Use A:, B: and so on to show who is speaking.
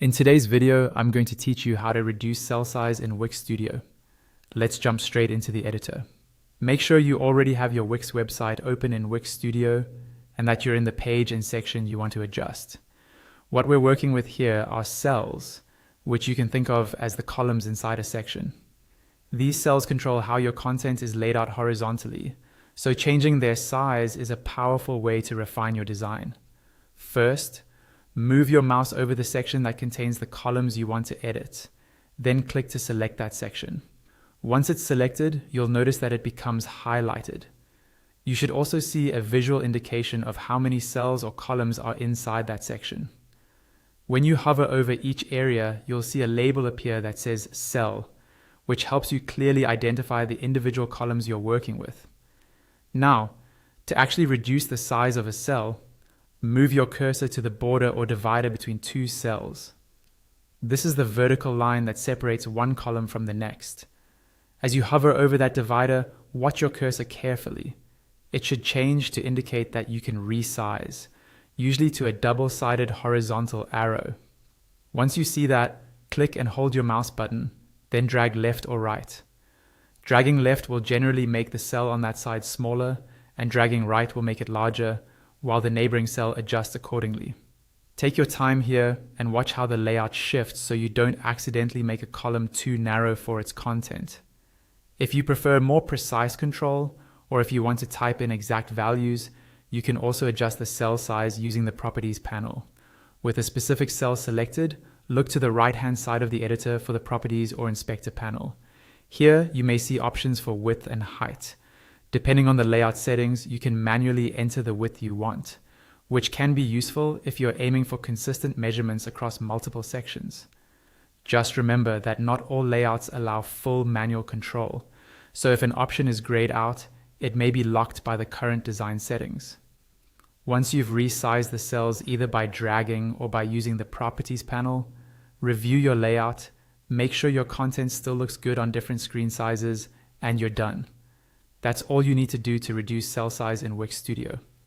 A: In today's video, I'm going to teach you how to reduce cell size in Wix Studio. Let's jump straight into the editor. Make sure you already have your Wix website open in Wix Studio and that you're in the page and section you want to adjust. What we're working with here are cells, which you can think of as the columns inside a section. These cells control how your content is laid out horizontally, so changing their size is a powerful way to refine your design. First, move your mouse over the section that contains the columns you want to edit. Then click to select that section. Once it's selected, you'll notice that it becomes highlighted. You should also see a visual indication of how many cells or columns are inside that section. When you hover over each area, you'll see a label appear that says Cell, which helps you clearly identify the individual columns you're working with. Now, to actually reduce the size of a cell, move your cursor to the border or divider between two cells. This is the vertical line that separates one column from the next. As you hover over that divider, watch your cursor carefully. It should change to indicate that you can resize, usually to a double-sided horizontal arrow. Once you see that, click and hold your mouse button, then drag left or right. Dragging left will generally make the cell on that side smaller, and dragging right will make it larger, while the neighboring cell adjusts accordingly. Take your time here and watch how the layout shifts so you don't accidentally make a column too narrow for its content. If you prefer more precise control, or if you want to type in exact values, you can also adjust the cell size using the Properties panel. With a specific cell selected, look to the right-hand side of the editor for the Properties or Inspector panel. Here, you may see options for width and height. Depending on the layout settings, you can manually enter the width you want, which can be useful if you're aiming for consistent measurements across multiple sections. Just remember that not all layouts allow full manual control, so if an option is grayed out, it may be locked by the current design settings. Once you've resized the cells either by dragging or by using the Properties panel, review your layout, make sure your content still looks good on different screen sizes, and you're done. That's all you need to do to reduce cell size in Wix Studio.